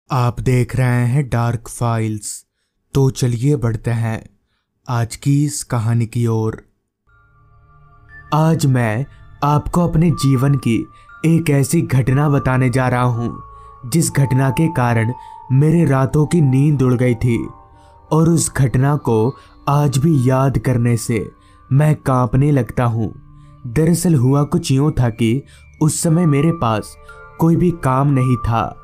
आप देख रहे हैं डार्क फाइल्स। तो चलिए बढ़ते हैं आज की इस कहानी की ओर। आज मैं आपको अपने जीवन की एक ऐसी घटना बताने जा रहा हूं जिस घटना के कारण मेरे रातों की नींद उड़ गई थी और उस घटना को आज भी याद करने से मैं कांपने लगता हूं। दरअसल हुआ कुछ यूं था कि उस समय मेरे पास कोई भी काम नहीं था।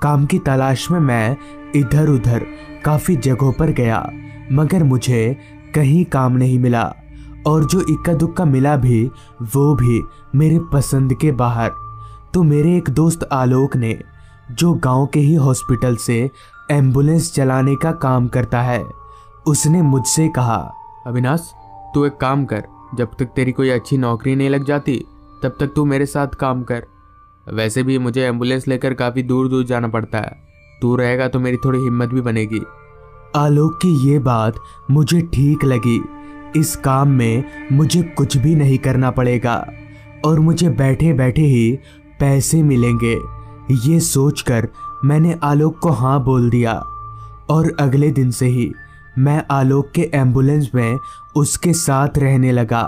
काम की तलाश में मैं इधर उधर काफ़ी जगहों पर गया, मगर मुझे कहीं काम नहीं मिला और जो इक्का दुक्का मिला भी वो भी मेरे पसंद के बाहर। तो मेरे एक दोस्त आलोक ने, जो गांव के ही हॉस्पिटल से एम्बुलेंस चलाने का काम करता है, उसने मुझसे कहा, अविनाश, तू एक काम कर, जब तक तेरी कोई अच्छी नौकरी नहीं लग जाती तब तक तू मेरे साथ काम कर। वैसे भी मुझे एम्बुलेंस लेकर काफ़ी दूर दूर जाना पड़ता है, तू रहेगा तो मेरी थोड़ी हिम्मत भी बनेगी। आलोक की ये बात मुझे ठीक लगी। इस काम में मुझे कुछ भी नहीं करना पड़ेगा और मुझे बैठे बैठे ही पैसे मिलेंगे। ये सोचकर मैंने आलोक को हाँ बोल दिया और अगले दिन से ही मैं आलोक के एम्बुलेंस में उसके साथ रहने लगा।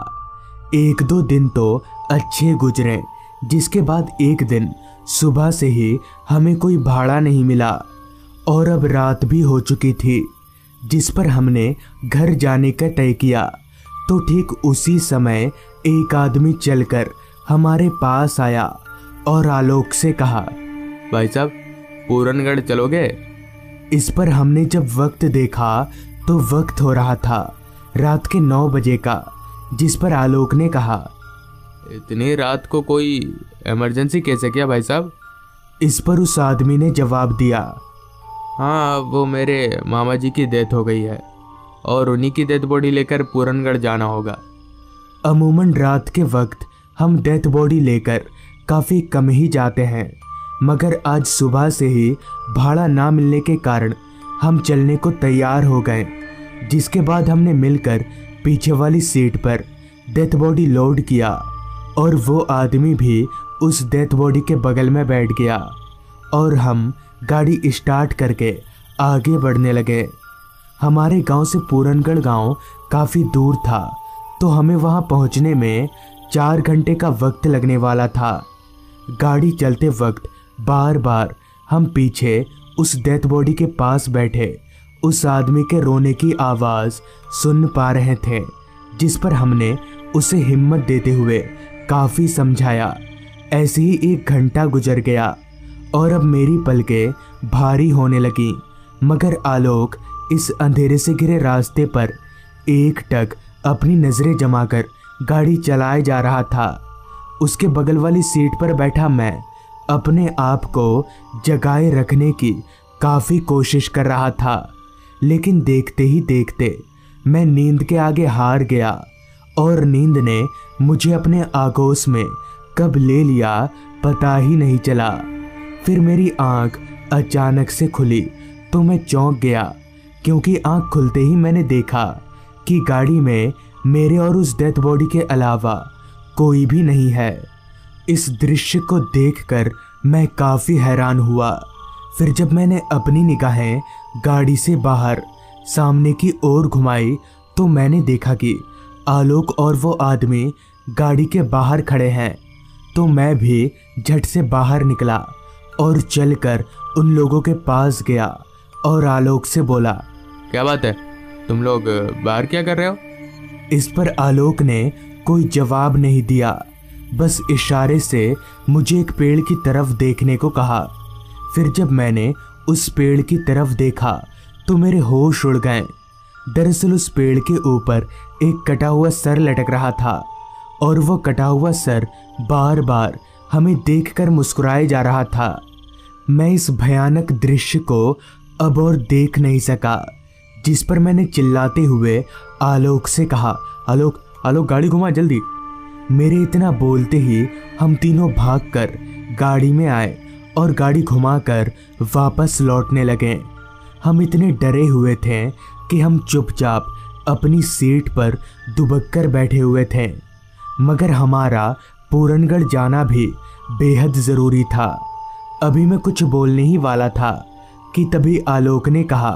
एक दो दिन तो अच्छे गुजरे, जिसके बाद एक दिन सुबह से ही हमें कोई भाड़ा नहीं मिला और अब रात भी हो चुकी थी, जिस पर हमने घर जाने का तय किया। तो ठीक उसी समय एक आदमी चलकर हमारे पास आया और आलोक से कहा, भाई साहब, पूरनगढ़ चलोगे? इस पर हमने जब वक्त देखा तो वक्त हो रहा था रात के 9 बजे का, जिस पर आलोक ने कहा, इतनी रात को कोई इमरजेंसी कैसे किया भाई साहब? इस पर उस आदमी ने जवाब दिया, हाँ, वो मेरे मामा जी की डेथ हो गई है और उन्हीं की डेथ बॉडी लेकर पूरनगढ़ जाना होगा। अमूमन रात के वक्त हम डेथ बॉडी लेकर काफ़ी कम ही जाते हैं, मगर आज सुबह से ही भाड़ा ना मिलने के कारण हम चलने को तैयार हो गए। जिसके बाद हमने मिलकर पीछे वाली सीट पर डेथ बॉडी लोड किया और वो आदमी भी उस डेथ बॉडी के बगल में बैठ गया और हम गाड़ी स्टार्ट करके आगे बढ़ने लगे। हमारे गांव से पूरनगढ़ गांव काफ़ी दूर था, तो हमें वहां पहुंचने में 4 घंटे का वक्त लगने वाला था। गाड़ी चलते वक्त बार बार हम पीछे उस डेथ बॉडी के पास बैठे उस आदमी के रोने की आवाज़ सुन पा रहे थे, जिस पर हमने उसे हिम्मत देते हुए काफ़ी समझाया। ऐसे ही 1 घंटा गुजर गया और अब मेरी पलकें भारी होने लगी, मगर आलोक इस अंधेरे से घिरे रास्ते पर एकटक अपनी नज़रें जमाकर गाड़ी चलाए जा रहा था। उसके बगल वाली सीट पर बैठा मैं अपने आप को जगाए रखने की काफ़ी कोशिश कर रहा था, लेकिन देखते ही देखते मैं नींद के आगे हार गया और नींद ने मुझे अपने आगोश में कब ले लिया पता ही नहीं चला। फिर मेरी आंख अचानक से खुली तो मैं चौंक गया, क्योंकि आंख खुलते ही मैंने देखा कि गाड़ी में मेरे और उस डेथ बॉडी के अलावा कोई भी नहीं है। इस दृश्य को देखकर मैं काफ़ी हैरान हुआ। फिर जब मैंने अपनी निगाहें गाड़ी से बाहर सामने की ओर घुमाई तो मैंने देखा कि आलोक और वो आदमी गाड़ी के बाहर खड़े हैं। तो मैं भी झट से बाहर निकला और चलकर उन लोगों के पास गया और आलोक से बोला, क्या बात है, तुम लोग बाहर क्या कर रहे हो? इस पर आलोक ने कोई जवाब नहीं दिया, बस इशारे से मुझे एक पेड़ की तरफ देखने को कहा। फिर जब मैंने उस पेड़ की तरफ देखा तो मेरे होश उड़ गए। दरअसल उस पेड़ के ऊपर एक कटा हुआ सर लटक रहा था और वो कटा हुआ सर बार बार हमें देखकर मुस्कुराए जा रहा था। मैं इस भयानक दृश्य को अब और देख नहीं सका, जिस पर मैंने चिल्लाते हुए आलोक से कहा, आलोक आलोक, गाड़ी घुमा जल्दी। मेरे इतना बोलते ही हम तीनों भागकर गाड़ी में आए और गाड़ी घुमाकर वापस लौटने लगे। हम इतने डरे हुए थे कि हम चुपचाप अपनी सीट पर दुबक कर बैठे हुए थे, मगर हमारा पूरनगढ़ जाना भी बेहद ज़रूरी था। अभी मैं कुछ बोलने ही वाला था कि तभी आलोक ने कहा,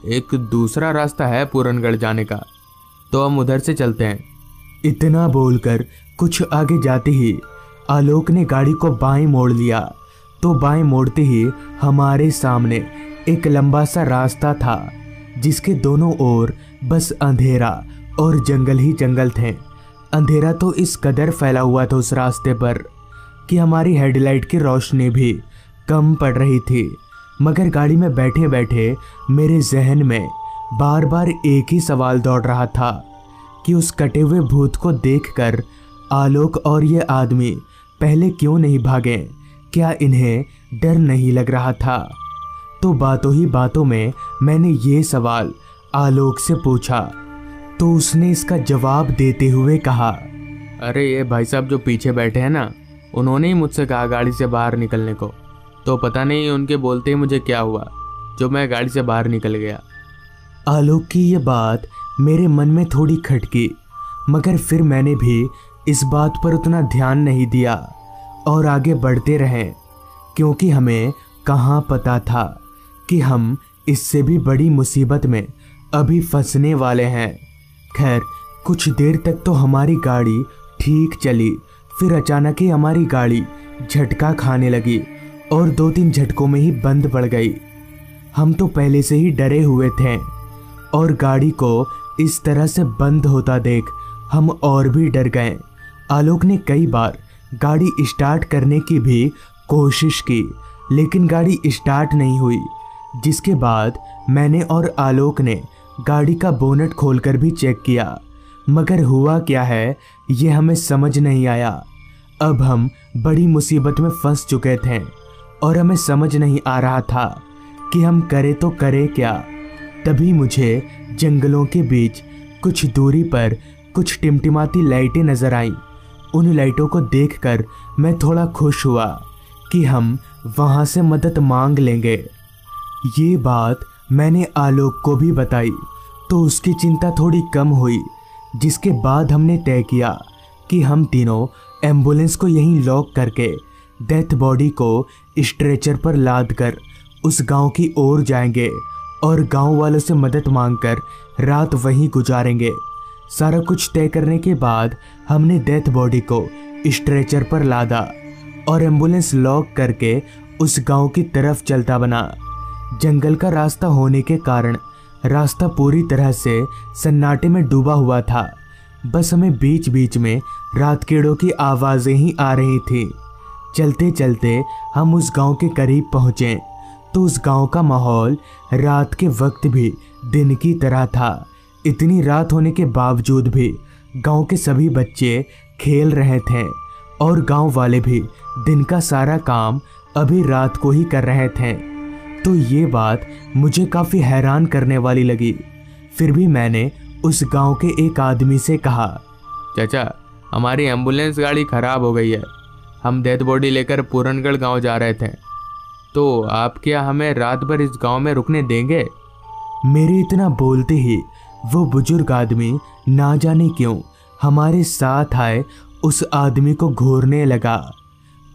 एक दूसरा रास्ता है पूरनगढ़ जाने का, तो हम उधर से चलते हैं। इतना बोलकर कुछ आगे जाते ही आलोक ने गाड़ी को बाएं मोड़ लिया। तो बाएं मोड़ते ही हमारे सामने एक लंबा सा रास्ता था जिसके दोनों ओर बस अंधेरा और जंगल ही जंगल थे। अंधेरा तो इस कदर फैला हुआ था उस रास्ते पर कि हमारी हेडलाइट की रोशनी भी कम पड़ रही थी। मगर गाड़ी में बैठे बैठे मेरे जहन में बार बार एक ही सवाल दौड़ रहा था कि उस कटे हुए भूत को देखकर आलोक और ये आदमी पहले क्यों नहीं भागे? क्या इन्हें डर नहीं लग रहा था? तो बातों ही बातों में मैंने ये सवाल आलोक से पूछा तो उसने इसका जवाब देते हुए कहा, अरे ये भाई साहब जो पीछे बैठे हैं ना, उन्होंने ही मुझसे कहा गाड़ी से बाहर निकलने को। तो पता नहीं उनके बोलते ही मुझे क्या हुआ जो मैं गाड़ी से बाहर निकल गया। आलोक की ये बात मेरे मन में थोड़ी खटकी, मगर फिर मैंने भी इस बात पर उतना ध्यान नहीं दिया और आगे बढ़ते रहे, क्योंकि हमें कहाँ पता था कि हम इससे भी बड़ी मुसीबत में अभी फंसने वाले हैं। खैर, कुछ देर तक तो हमारी गाड़ी ठीक चली, फिर अचानक ही हमारी गाड़ी झटका खाने लगी और 2-3 झटकों में ही बंद पड़ गई। हम तो पहले से ही डरे हुए थे और गाड़ी को इस तरह से बंद होता देख हम और भी डर गए। आलोक ने कई बार गाड़ी स्टार्ट करने की भी कोशिश की, लेकिन गाड़ी स्टार्ट नहीं हुई, जिसके बाद मैंने और आलोक ने गाड़ी का बोनट खोलकर भी चेक किया, मगर हुआ क्या है ये हमें समझ नहीं आया। अब हम बड़ी मुसीबत में फंस चुके थे और हमें समझ नहीं आ रहा था कि हम करें तो करें क्या। तभी मुझे जंगलों के बीच कुछ दूरी पर कुछ टिमटिमाती लाइटें नजर आईं। उन लाइटों को देखकर मैं थोड़ा खुश हुआ कि हम वहां से मदद मांग लेंगे। ये बात मैंने आलोक को भी बताई तो उसकी चिंता थोड़ी कम हुई, जिसके बाद हमने तय किया कि हम तीनों एम्बुलेंस को यहीं लॉक करके डेथ बॉडी को स्ट्रेचर पर लाद कर उस गांव की ओर जाएंगे और गांव वालों से मदद मांगकर रात वहीं गुजारेंगे। सारा कुछ तय करने के बाद हमने डेथ बॉडी को स्ट्रेचर पर लादा और एम्बुलेंस लॉक करके उस गांव की तरफ चलता बना। जंगल का रास्ता होने के कारण रास्ता पूरी तरह से सन्नाटे में डूबा हुआ था। बस हमें बीच बीच में रातकीड़ों की आवाज़ें ही आ रही थी। चलते चलते हम उस गांव के करीब पहुँचे तो उस गांव का माहौल रात के वक्त भी दिन की तरह था। इतनी रात होने के बावजूद भी गांव के सभी बच्चे खेल रहे थे और गांव वाले भी दिन का सारा काम अभी रात को ही कर रहे थे। तो ये बात मुझे काफ़ी हैरान करने वाली लगी। फिर भी मैंने उस गांव के एक आदमी से कहा, चाचा हमारी एम्बुलेंस गाड़ी खराब हो गई है, हम डेथ बॉडी लेकर पूरनगढ़ गांव जा रहे थे, तो आप क्या हमें रात भर इस गांव में रुकने देंगे? मेरे इतना बोलते ही वो बुजुर्ग आदमी ना जाने क्यों हमारे साथ आए उस आदमी को घूरने लगा।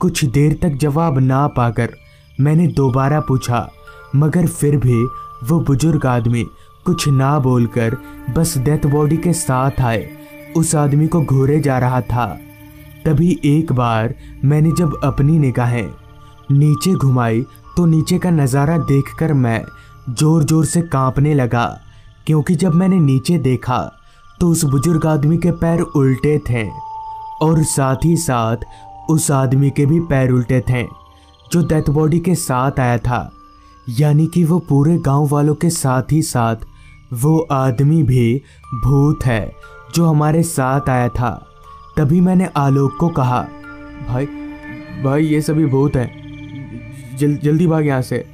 कुछ देर तक जवाब ना पाकर मैंने दोबारा पूछा, मगर फिर भी वो बुजुर्ग आदमी कुछ ना बोलकर बस डेथ बॉडी के साथ आए उस आदमी को घूरे जा रहा था। तभी एक बार मैंने जब अपनी निगाहें नीचे घुमाई तो नीचे का नज़ारा देखकर मैं जोर जोर से कांपने लगा, क्योंकि जब मैंने नीचे देखा तो उस बुजुर्ग आदमी के पैर उल्टे थे और साथ ही साथ उस आदमी के भी पैर उल्टे थे जो डेथ बॉडी के साथ आया था। यानी कि वो पूरे गांव वालों के साथ ही साथ वो आदमी भी भूत है जो हमारे साथ आया था। तभी मैंने आलोक को कहा, भाई ये सभी भूत हैं, जल्दी भाग यहाँ से।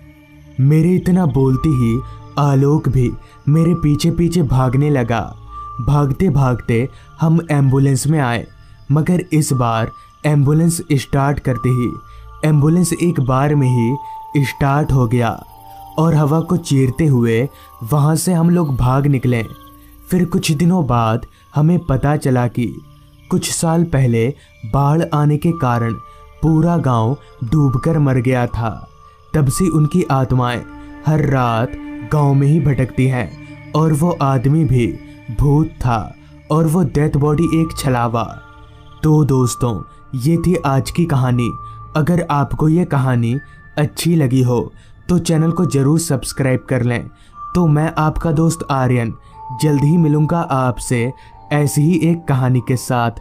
मेरे इतना बोलते ही आलोक भी मेरे पीछे पीछे भागने लगा। भागते भागते हम एम्बुलेंस में आए, मगर इस बार एम्बुलेंस स्टार्ट करते ही एम्बुलेंस एक बार में ही स्टार्ट हो गया और हवा को चीरते हुए वहाँ से हम लोग भाग निकले। फिर कुछ दिनों बाद हमें पता चला कि कुछ साल पहले बाढ़ आने के कारण पूरा गांव डूबकर मर गया था। तब से उनकी आत्माएं हर रात गांव में ही भटकती हैं और वो आदमी भी भूत था और वो डेथ बॉडी एक छलावा। तो दोस्तों, ये थी आज की कहानी। अगर आपको ये कहानी अच्छी लगी हो तो चैनल को ज़रूर सब्सक्राइब कर लें। तो मैं आपका दोस्त आर्यन जल्द ही मिलूँगा आपसे ऐसी ही एक कहानी के साथ।